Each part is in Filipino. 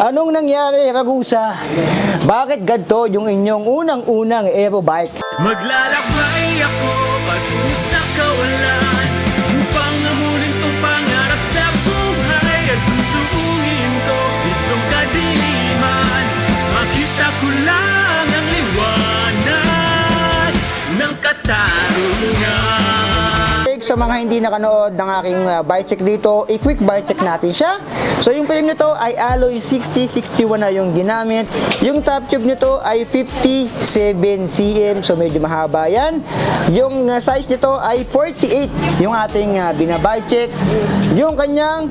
Anong nangyari, Ragusa? Bakit ganito yung inyong unang-unang aero bike? Maglalakbay ako patungo sa kawalan upang amunin tong pangarap sa buhay at susuungin ko itong kadiliman. Makita ko lang ang liwanag ng katarungan. Sa mga hindi nakanood ng aking bike check dito, i-quick bike check natin siya. So yung frame nito ay alloy 6061 na yung ginamit. Yung top tube nito ay 57 cm, so medyo mahaba yan. Yung size nito ay 48 yung ating binabike check. Yung kanyang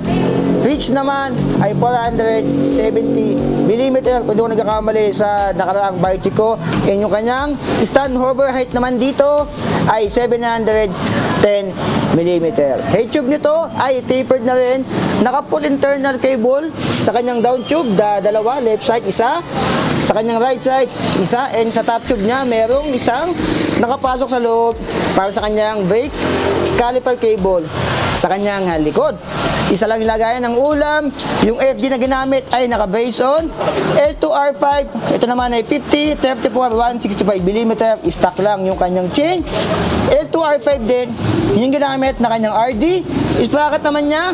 reach naman ay 470 mm kung doon nagkakamali sa nakaraang bike check ko. And yung kanyang stand hover height naman dito ay 710 mm. Head tube nito ay tapered na rin. Naka full internal cable sa kanyang down tube, dalawa, left side isa, sa kanyang right side isa, and sa top tube niya merong isang nakapasok sa loob para sa kanyang brake caliper cable sa kanyang likod. Isa lang nilagayan ng ulam. Yung FD na ginamit ay naka-base on L2R5. Ito naman ay 50, 34, 165 mm. Stock lang yung kanyang chain. L2R5 din yung ginamit na kanyang RD. Sprocket naman niya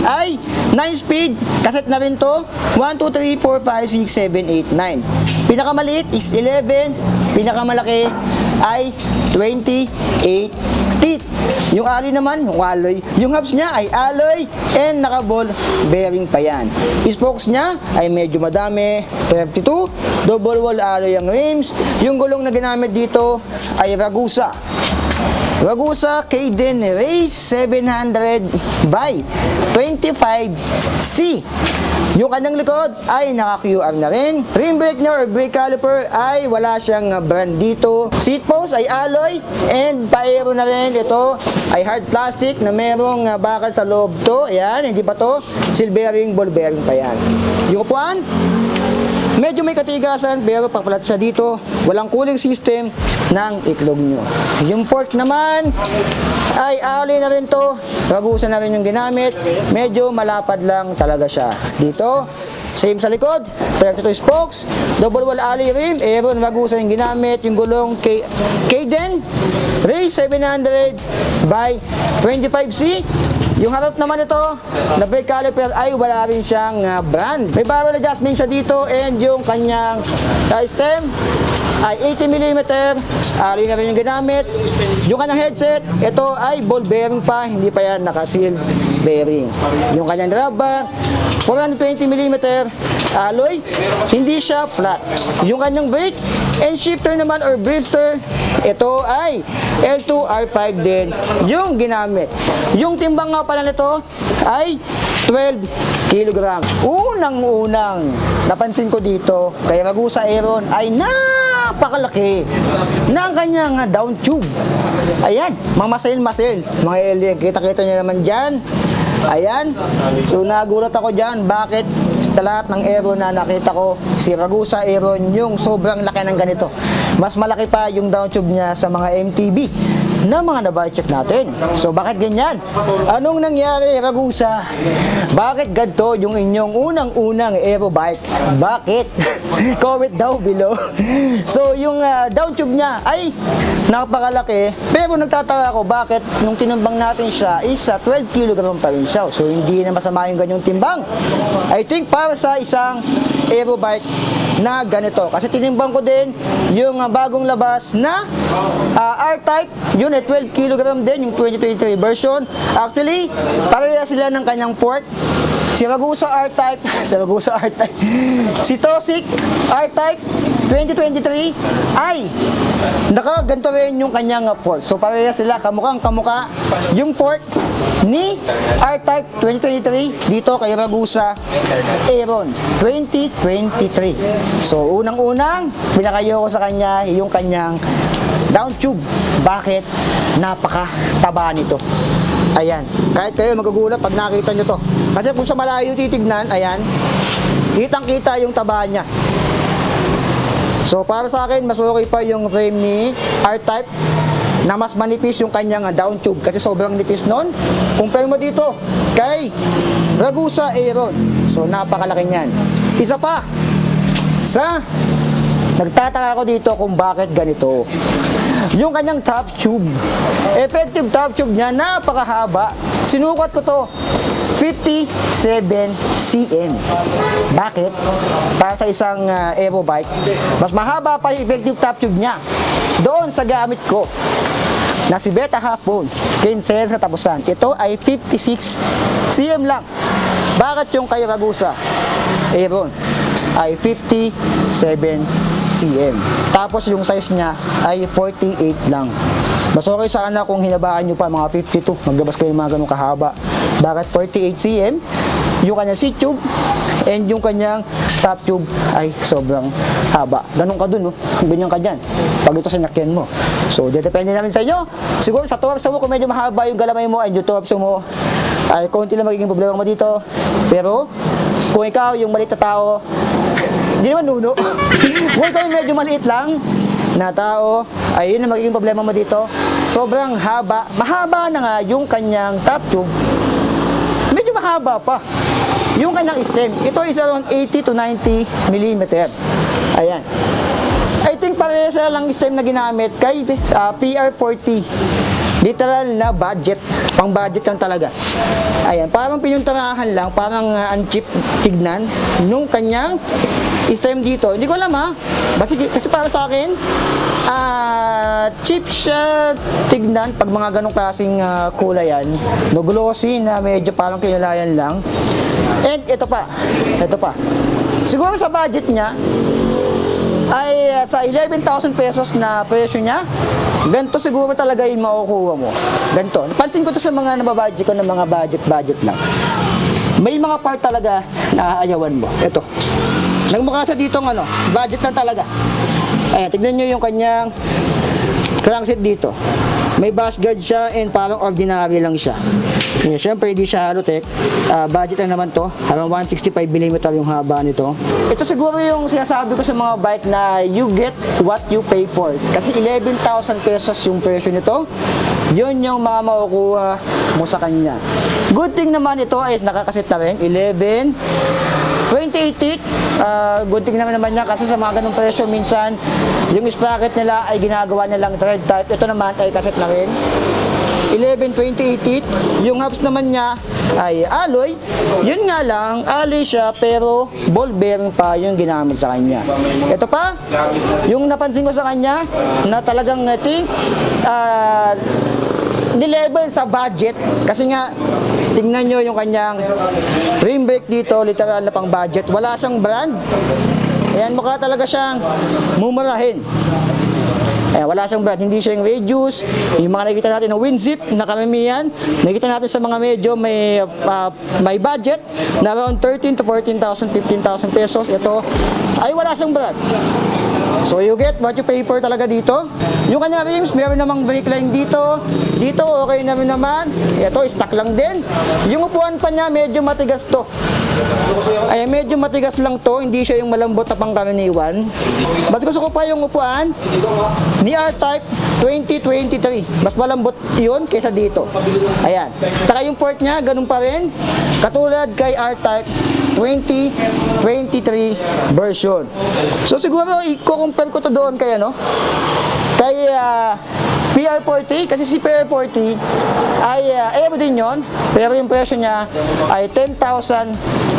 ay 9-speed. Cassette na rin to. 1, 2, 3, 4, 5, 6, 7, 8, 9. Pinakamaliit is 11. Pinakamalaki ay 28 teeth. Yung alloy naman, yung hubs niya ay alloy and naka-ball bearing pa yan. Spokes niya ay medyo madami, 32, double wall alloy ang rims. Yung gulong na ginamit dito ay Ragusa Kaden Race 700 by 25C. Yung kanyang likod ay naka-QR na rin. Rim brake niya or brake caliper ay wala siyang brand dito. Seat post ay alloy and pa-aero na rin. Ito ay hard plastic na merong bakal sa loob to. Ayan, hindi pa to. Seal bearing, ball bearing pa yan. Yung upuan, medyo may katigasan pero papalat siya dito. Walang cooling system ng itlog nyo. Yung fork naman ay alloy na rin to. Ragusa na rin yung ginamit. Medyo malapad lang talaga siya. Dito, same sa likod, 32 spokes, double wall alloy rim, Aeron Ragusa yung ginamit. Yung gulong Kaden Race 700 by 25C. Yung harap naman ito, na brake caliper ay wala rin siyang brand. May barrel adjustment siya dito and yung kanyang stem ay 80 mm. Alloy na rin yung ginamit. Yung kanyang headset, ito ay ball bearing pa, hindi pa yan naka-seal bearing. Yung kanyang drop bar, 420 mm alloy, hindi siya flat. Yung kanyang brake and shifter naman or drifter, ito ay L2R5 din yung ginamit. Yung timbang nga pala nito ay 12 kg. Unang-unang napansin ko dito kay Ragusa Aeron ay napakalaki ng kanyang down tube. Ayan, mamasil-masil. Mga alien, kita-kita nyo naman dyan. Ayan, so nagulat ako dyan. Bakit sa lahat ng Aeron na nakita ko, si Ragusa Aeron yung sobrang laki ng ganito. Mas malaki pa yung down tube niya sa mga MTB na mga na-bike check natin. So bakit ganyan? Anong nangyari, Ragusa? Bakit ganito yung inyong unang-unang aero bike? Bakit? Comment down below. So yung down tube niya ay napakalaki, pero nagtataka ako bakit nung tinumbang natin siya is 12 kg pa rin siya. So hindi na masama yung ganyong timbang. I think para sa isang aero bike na ganito. Kasi tinimbang ko din yung bagong labas na R-Type, yun ay 12 kg din, yung 2023 version. Actually, pareha sila ng kanyang fork. Si Ragusa R-Type, si Tosik R-Type 2023 ay nakaganto rin yung kanyang fork. So pareha sila, kamukhang kamuka yung fork ni R-Type 2023 dito kay Ragusa Aeron 2023. So unang-unang pinakayo ko sa kanya yung kanyang down tube. Bakit? Napakataba nito. Ayan, kahit kayo magugulat pag nakita nyo to. Kasi kung sa malayo titignan, ayan, kitang-kita yung taba niya. So para sa akin, mas okay pa yung frame ni R-Type na mas manipis yung kanyang down tube kasi sobrang nipis nun. Compare mo dito kay Ragusa Aeron. So napakalaki niyan. Isa pa, nagtataka ako dito kung bakit ganito. Yung kanyang top tube, effective top tube niya, napakahaba. Sinukat ko to, 57 cm. Bakit? Para sa isang Aero bike, mas mahaba pa yung effective top tube niya doon sa gamit ko na si Beta Half Bone 15 sa katapusan. Ito ay 56 cm lang. Bakit yung kay Ragusa Aeron ay 57 cm? Tapos yung size niya ay 48 lang. Mas okay sana kung hinabaan nyo pa mga 52. Maglabas kayo ng mga ganun kahaba. Bakit 48 cm? Yung kanyang seat tube and yung kanyang top tube ay sobrang haba. Ganun ka dun, no? Ganyan ka dyan pag ito sinakyan mo. So, depende namin sa inyo. Siguro sa torso mo, kung medyo mahaba yung galamay mo and yung torso mo, ay konti lang magiging problema mo dito. Pero, kung ikaw yung maliit na tao, hindi naman nuno. Kung ikaw yung medyo maliit lang na tao, ay yun ang magiging problema mo dito. Sobrang haba. Mahaba na nga yung kanyang top tube. Medyo mahaba pa yung kanyang stem. Ito is around 80 to 90 mm. Ayan. I think parehas lang stem na ginamit kay PR40. Literal na budget. Pang budget lang talaga. Ayan. Parang pinuntarahan lang. Parang ang cheap tignan nung kanyang stem dito. Hindi ko alam kasi para sa akin, cheap siya tignan pag mga ganong klaseng kulay yan. No glossy na medyo parang kinulayan lang. And ito pa. Siguro sa budget niya ay sa 11,000 pesos na presyo niya, ganito siguro talaga yung makukuha mo. Ganito. Napansin ko to sa mga nababudget ko ng mga budget lang. May mga part talaga na aayawan mo. Ito. Nagmukha sa dito budget lang talaga. Ayan, tignan nyo yung kanyang crankset dito. May bash guard siya and parang ordinary lang siya. Ayan, syempre hindi siya Halotech. Budget lang naman to. Parang 165mm yung haba nito. Ito siguro yung sinasabi ko sa mga bike na you get what you pay for. Kasi 11,000 pesos yung presyo nito. Yun yung mga makukuha mo sa kanya. Good thing naman ito ay nakakasit na rin. 28 good thing naman niya kasi sa mga ganung presyo minsan yung sprocket nila ay ginagawa nilang thread type. Ito naman ay kaset na rin. 11/28. Yung hubs naman niya ay alloy. Yun nga lang, alloy siya pero ball bearing pa yung ginamit sa kanya. Ito pa, yung napansin ko sa kanya na talagang nilevel sa budget kasi nga tingnan nyo yung kanyang rim brake dito, literal na pang budget. Wala siyang brand. Ayan, mukha talaga siyang mumurahin. Ayan, wala siyang brand. Hindi siya yung Radius. Yung mga nakikita natin ng Winzip na karamihan, nakikita natin sa mga medyo may budget na around 13 to 14,000, 15,000 pesos. Ito ay wala siyang brand. So you get what you pay for talaga dito. Yung kanya rims, meron namang brake line dito. Dito okay naman. Ito stock lang din. Yung upuan pa niya medyo matigas to. Ay medyo matigas lang to, hindi siya yung malambot na pangkaraniwan. But gusto ko pa yung upuan ni R-Type 2023. Mas malambot yun kaysa dito. Ayan. Saka yung port niya, ganun pa rin. Katulad kay R-Type 2023 version. So siguro i-compare ko to doon kay kay PR40 kasi si PR40 ay Aero din yon, pero yung presyo niya ay 10,000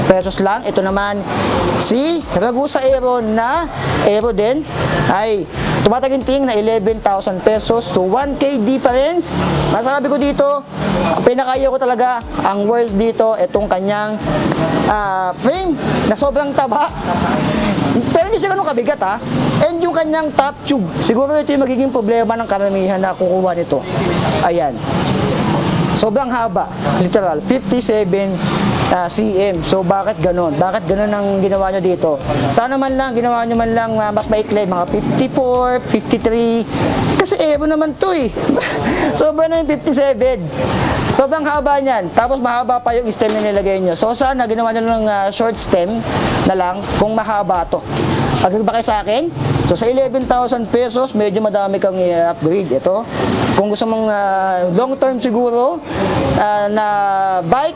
pesos lang. Ito naman si Ragusa Aero na Aero din ay tumataginting na 11,000 pesos. So 1K difference. Masasabi ko dito, ang pinakayo ko talaga, ang worst dito, itong kanyang frame na sobrang taba. Pero hindi siya ganun kabigat And yung kanyang top tube, siguro ito yung magiging problema ng karamihan na kukuha nito. Ayan. Sobrang haba. Literal, 57 cm. So bakit ganun? Bakit ganun ang ginawa nyo dito? Sana man lang, ginawa nyo man lang mas maikli, mga 54, 53. Kasi Aero naman to Sobra na yung 57. Sobrang haba niyan. Tapos mahaba pa yung stem na nilagay nyo. So sana ginawa nyo ng short stem na lang kung mahaba to. Agree ba kayo sa akin? So sa 11,000 pesos, medyo madami kang i-upgrade. Ito, kung gusto mong long term siguro na bike,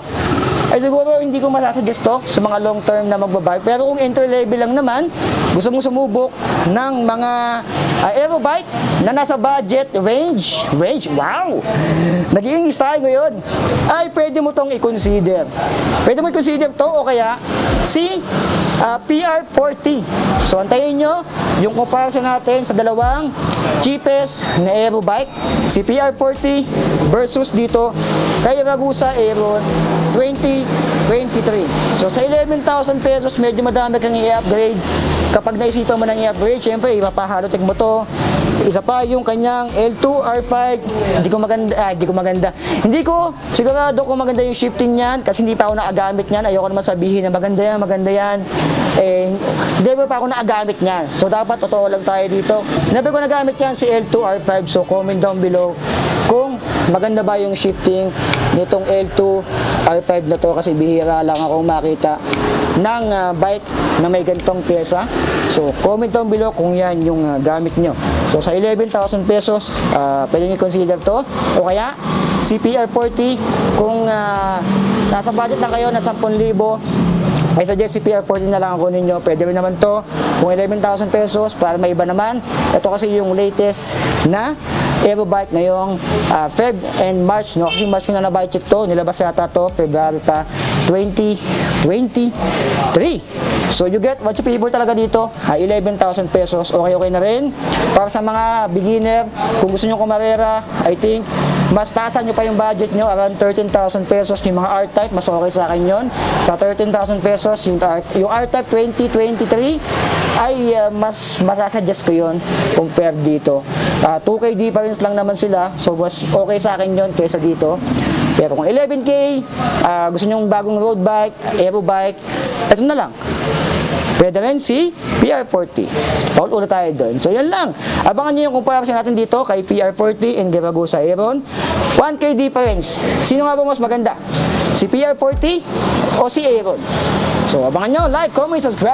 ay siguro hindi ko masasuggest to sa mga long term na magbabike. Pero kung entry level lang naman, gusto mong sumubok ng mga aero bike na nasa budget range, wow! Nag-i-English tayo ngayon, ay pwede mo tong i-consider. Pwede mo i-consider to o kaya si PR40. So antayin nyo yung comparison natin sa dalawang cheapest na aero bike, si PR40 versus dito kay Ragusa Aeron 2023. So sa 11,000 pesos, medyo madami kang i-upgrade. Kapag naisipan mo ng i-upgrade, syempre ipapahalotik mo to. Isa pa yung kanyang L2 R5, hindi ko sigurado kung maganda yung shifting niyan kasi hindi pa ako nakagamit niyan. Ayoko naman sabihin na maganda yan. Eh, hindi pa ako nakagamit niyan. So dapat totoo lang tayo dito. Never ko nagamit yan si L2 R5, so comment down below kung maganda ba yung shifting nitong L2 R5 na to kasi bihira lang akong makita ng bike na may gantong pyesa. So comment down below kung yan yung gamit nyo. So sa 11,000 pesos, pwede nyo consider to. O kaya CPR40 kung nasa budget lang kayo na 10,000, I suggest si PR40 na lang ang kunin nyo. Pwede rin naman to kung 11,000 pesos para may iba naman. Ito kasi yung latest na aero bike ngayong Feb and March, no? Kasi March na na-bike check to. Nilabas yata to February pa 2023. So you get what you favor talaga dito. 11,000 pesos. Okay na rin. Para sa mga beginner, kung gusto nyo kumarera, I think mas taasan nyo pa yung budget nyo, around 13,000 pesos yung mga R-Type, mas okay sa akin yun. Sa 13,000 pesos, yung R-Type 2023 ay mas masasuggest ko yun compare dito. 2K difference lang naman sila, so mas okay sa akin yun kaysa dito. Pero kung 11K, gusto nyo yung bagong road bike, aero bike, ito na lang. Pwede rin si PR40. Ulit tayo doon. So yan lang. Abangan nyo yung comparison natin dito kay PR40 and Ragusa Aeron. 1K difference. Sino nga ba mas maganda? Si PR40 o si Aeron? So abangan nyo, like, comment, subscribe.